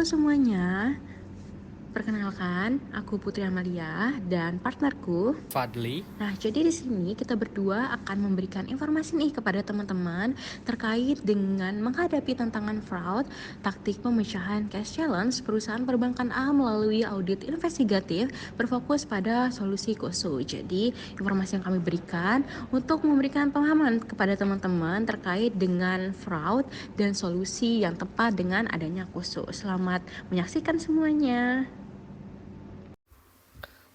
Halo semuanya, perkenalkan aku Putri Amalia dan partnerku. Fadli. Nah, jadi di sini kita berdua akan memberikan informasi nih kepada teman-teman terkait dengan menghadapi tantangan fraud, taktik pemecahan cash challenge perusahaan perbankan A melalui audit investigatif berfokus pada solusi KUSU. Jadi, informasi yang kami berikan untuk memberikan pemahaman kepada teman-teman terkait dengan fraud dan solusi yang tepat dengan adanya KUSU. Selamat menyaksikan semuanya.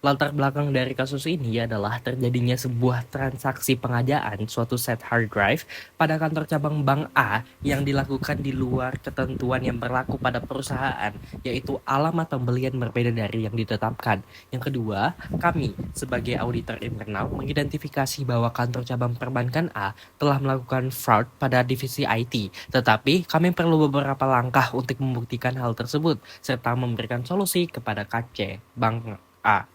Latar belakang dari kasus ini adalah terjadinya sebuah transaksi pengadaan suatu set hard drive pada kantor cabang Bank A yang dilakukan di luar ketentuan yang berlaku pada perusahaan, yaitu alamat pembelian berbeda dari yang ditetapkan. Yang kedua, kami sebagai auditor internal mengidentifikasi bahwa kantor cabang perbankan A telah melakukan fraud pada divisi IT, tetapi kami perlu beberapa langkah untuk membuktikan hal tersebut, serta memberikan solusi kepada KC Bank A.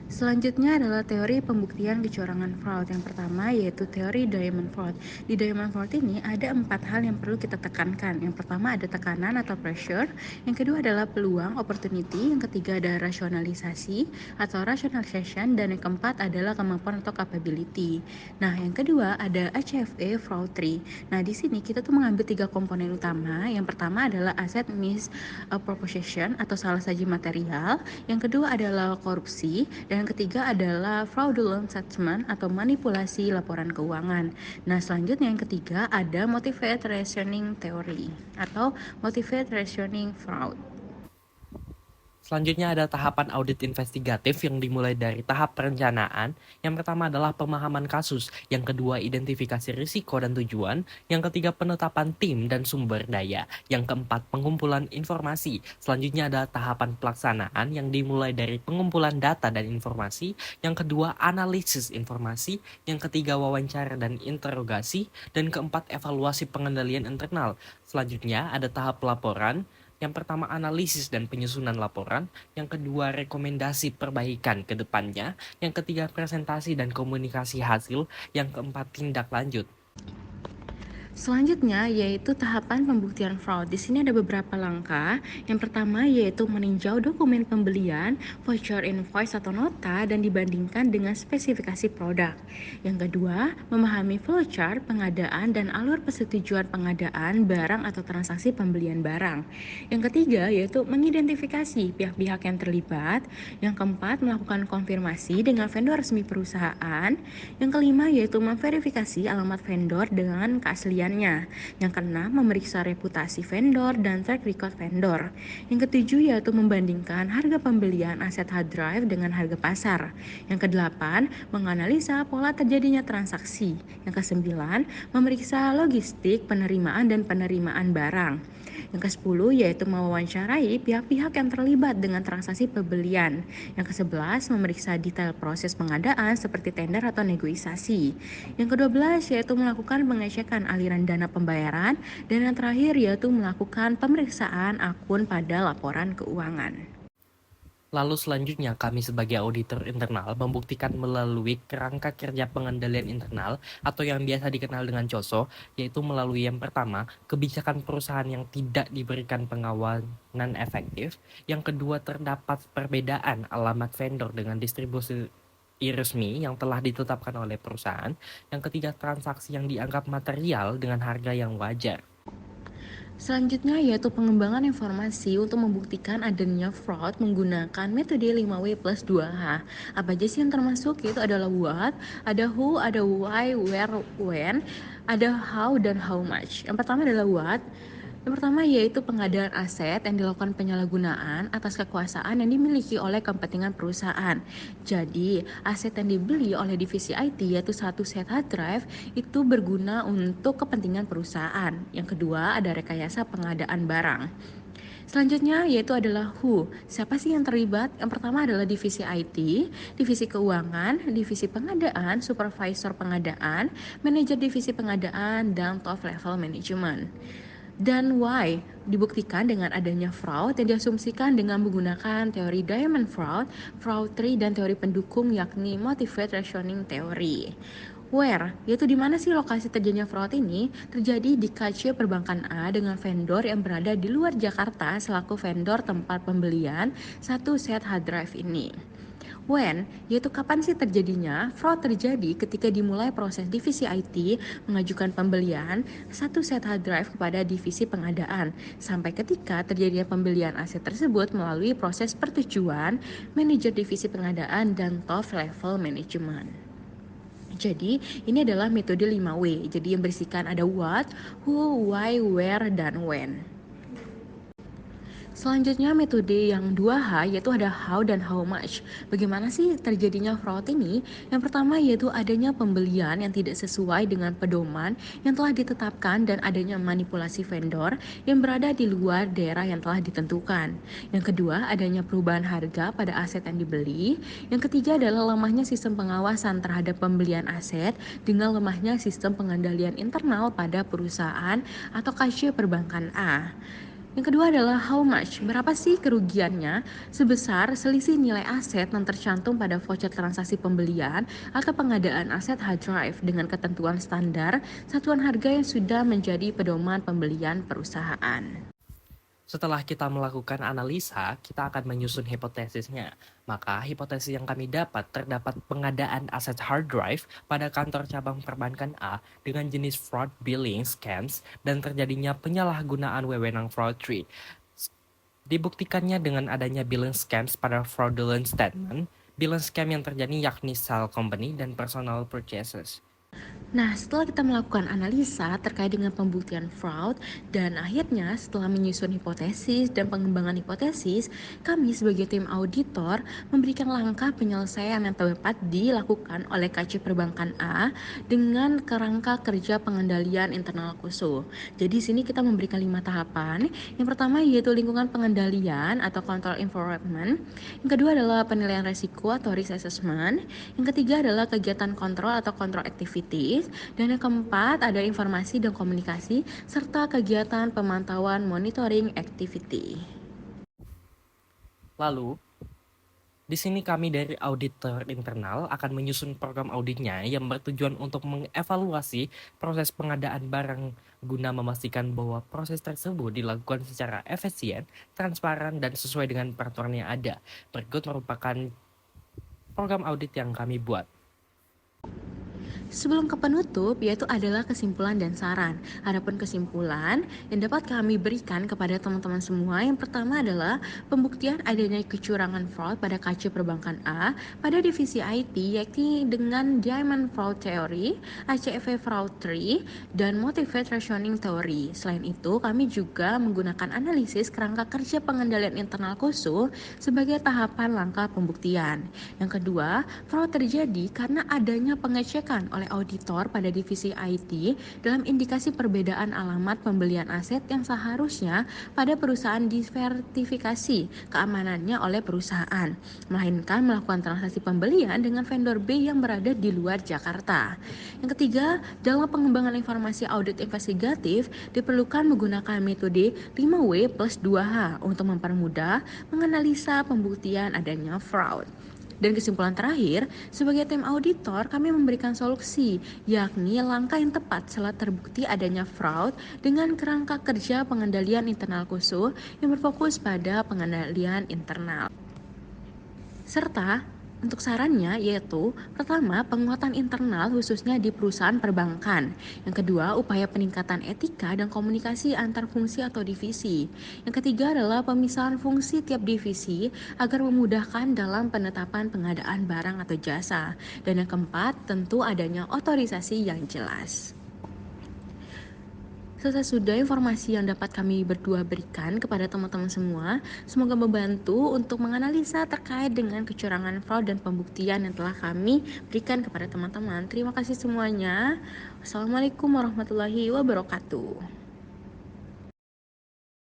Selanjutnya adalah teori pembuktian kecurangan fraud. Yang pertama yaitu teori Diamond Fraud. Di Diamond Fraud ini ada 4 hal yang perlu kita tekankan. Yang pertama ada tekanan atau pressure. Yang kedua adalah peluang, opportunity. Yang ketiga ada rasionalisasi atau rationalization. Dan yang keempat adalah kemampuan atau capability. Nah, yang kedua ada HFA Fraud Tree. Nah, di sini kita tuh mengambil 3 komponen utama. Yang pertama adalah asset misappropriation atau salah saji material. Yang kedua adalah korupsi. Dan yang ketiga adalah fraudulent settlement atau manipulasi laporan keuangan. Nah, selanjutnya yang ketiga ada motivated reasoning theory atau motivated reasoning fraud. Selanjutnya ada tahapan audit investigatif yang dimulai dari tahap perencanaan. Yang pertama adalah pemahaman kasus, yang kedua identifikasi risiko dan tujuan, yang ketiga penetapan tim dan sumber daya, yang keempat pengumpulan informasi. Selanjutnya ada tahapan pelaksanaan yang dimulai dari pengumpulan data dan informasi, yang kedua analisis informasi, yang ketiga wawancara dan interogasi, dan keempat evaluasi pengendalian internal. Selanjutnya ada tahap pelaporan. Yang pertama analisis dan penyusunan laporan, yang kedua rekomendasi perbaikan ke depannya, yang ketiga presentasi dan komunikasi hasil, yang keempat tindak lanjut. Selanjutnya yaitu tahapan pembuktian fraud. Di sini ada beberapa langkah. Yang pertama yaitu meninjau dokumen pembelian, voucher invoice atau nota dan dibandingkan dengan spesifikasi produk. Yang kedua, memahami flowchart pengadaan dan alur persetujuan pengadaan barang atau transaksi pembelian barang. Yang ketiga yaitu mengidentifikasi pihak-pihak yang terlibat. Yang keempat, melakukan konfirmasi dengan vendor resmi perusahaan. Yang kelima yaitu memverifikasi alamat vendor dengan keaslian. Yang keenam, memeriksa reputasi vendor dan track record vendor. Yang ketujuh yaitu membandingkan harga pembelian aset hard drive dengan harga pasar. Yang kedelapan, menganalisa pola terjadinya transaksi. Yang kesembilan, memeriksa logistik penerimaan dan penerimaan barang. Yang ke-10 yaitu mewawancarai pihak-pihak yang terlibat dengan transaksi pembelian. Yang ke-11 memeriksa detail proses pengadaan seperti tender atau negosiasi. Yang ke-12 yaitu melakukan pengecekan aliran dana pembayaran. Dan yang terakhir yaitu melakukan pemeriksaan akun pada laporan keuangan. Lalu selanjutnya kami sebagai auditor internal membuktikan melalui kerangka kerja pengendalian internal atau yang biasa dikenal dengan COSO, yaitu melalui yang pertama, kebijakan perusahaan yang tidak diberikan pengawalan efektif. Yang kedua, terdapat perbedaan alamat vendor dengan distribusi resmi yang telah ditetapkan oleh perusahaan. Yang ketiga, transaksi yang dianggap material dengan harga yang wajar. Selanjutnya yaitu pengembangan informasi untuk membuktikan adanya fraud menggunakan metode 5W plus 2H. Apa aja sih yang termasuk? Yaitu adalah what, ada who, ada why, where, when, ada how, dan how much. Yang pertama adalah what. Yang pertama yaitu pengadaan aset yang dilakukan penyalahgunaan atas kekuasaan yang dimiliki oleh kepentingan perusahaan. Jadi, aset yang dibeli oleh divisi IT yaitu satu set hard drive itu berguna untuk kepentingan perusahaan. Yang kedua, ada rekayasa pengadaan barang. Selanjutnya yaitu adalah who. Siapa sih yang terlibat? Yang pertama adalah divisi IT, divisi keuangan, divisi pengadaan, supervisor pengadaan, manajer divisi pengadaan, dan top level management. Dan why dibuktikan dengan adanya fraud yang diasumsikan dengan menggunakan teori Diamond Fraud, Fraud Tree, dan teori pendukung yakni Motivated Reasoning Theory. Where, yaitu di mana sih lokasi terjadinya fraud ini, terjadi di KC Perbankan A dengan vendor yang berada di luar Jakarta selaku vendor tempat pembelian satu set hard drive ini. When, yaitu kapan sih terjadinya? Fraud terjadi ketika dimulai proses divisi IT mengajukan pembelian satu set hard drive kepada divisi pengadaan, sampai ketika terjadinya pembelian aset tersebut melalui proses persetujuan manajer divisi pengadaan dan top level management. Jadi, ini adalah metode 5W. Jadi yang berisikan ada what, who, why, where, dan when. Selanjutnya metode yang 2H yaitu ada how dan how much. Bagaimana sih terjadinya fraud ini? Yang pertama yaitu adanya pembelian yang tidak sesuai dengan pedoman yang telah ditetapkan dan adanya manipulasi vendor yang berada di luar daerah yang telah ditentukan. Yang kedua adanya perubahan harga pada aset yang dibeli. Yang ketiga adalah lemahnya sistem pengawasan terhadap pembelian aset dengan lemahnya sistem pengendalian internal pada perusahaan atau kasir perbankan A. Yang kedua adalah how much, berapa sih kerugiannya sebesar selisih nilai aset yang tercantum pada voucher transaksi pembelian atau pengadaan aset hard drive dengan ketentuan standar satuan harga yang sudah menjadi pedoman pembelian perusahaan. Setelah kita melakukan analisa, kita akan menyusun hipotesisnya. Maka hipotesis yang kami dapat terdapat pengadaan aset hard drive pada kantor cabang perbankan A dengan jenis fraud billing scams dan terjadinya penyalahgunaan wewenang fraud tree. Dibuktikannya dengan adanya billing scams pada fraudulent statement, billing scam yang terjadi yakni sell company dan personal purchases. Nah, setelah kita melakukan analisa terkait dengan pembuktian fraud dan akhirnya setelah menyusun hipotesis dan pengembangan hipotesis, kami sebagai tim auditor memberikan langkah penyelesaian yang tepat dilakukan oleh KC Perbankan A dengan kerangka kerja pengendalian internal khusus. Jadi sini kita memberikan 5 tahapan. Yang pertama yaitu lingkungan pengendalian atau control environment. Yang kedua adalah penilaian resiko atau risk assessment. Yang ketiga adalah kegiatan kontrol atau control activities. Dan yang keempat ada informasi dan komunikasi serta kegiatan pemantauan monitoring activity. Lalu, di sini kami dari auditor internal akan menyusun program auditnya yang bertujuan untuk mengevaluasi proses pengadaan barang guna memastikan bahwa proses tersebut dilakukan secara efisien, transparan, dan sesuai dengan peraturan yang ada. Berikut merupakan program audit yang kami buat. Sebelum ke penutup, yaitu adalah kesimpulan dan saran. Adapun kesimpulan yang dapat kami berikan kepada teman-teman semua, yang pertama adalah pembuktian adanya kecurangan fraud pada KC Perbankan A pada divisi IT, yakni dengan Diamond Fraud Theory, ACV Fraud Tree, dan Motivate Rationing Theory. Selain itu, kami juga menggunakan analisis kerangka kerja pengendalian internal khusus sebagai tahapan langkah pembuktian. Yang kedua, fraud terjadi karena adanya pengecekan oleh auditor pada divisi IT dalam indikasi perbedaan alamat pembelian aset yang seharusnya pada perusahaan disertifikasi keamanannya oleh perusahaan, melainkan melakukan transaksi pembelian dengan vendor B yang berada di luar Jakarta. Yang ketiga, dalam pengembangan informasi audit investigatif diperlukan menggunakan metode 5W plus 2H untuk mempermudah menganalisa pembuktian adanya fraud. Dan kesimpulan terakhir, sebagai tim auditor kami memberikan solusi, yakni langkah yang tepat setelah terbukti adanya fraud dengan kerangka kerja pengendalian internal khusus yang berfokus pada pengendalian internal. Serta untuk sarannya yaitu pertama penguatan internal khususnya di perusahaan perbankan. Yang kedua upaya peningkatan etika dan komunikasi antar fungsi atau divisi. Yang ketiga adalah pemisahan fungsi tiap divisi agar memudahkan dalam penetapan pengadaan barang atau jasa. Dan yang keempat tentu adanya otorisasi yang jelas. Selesai sudah informasi yang dapat kami berdua berikan kepada teman-teman semua. Semoga membantu untuk menganalisa terkait dengan kecurangan fraud dan pembuktian yang telah kami berikan kepada teman-teman. Terima kasih semuanya. Wassalamualaikum warahmatullahi wabarakatuh.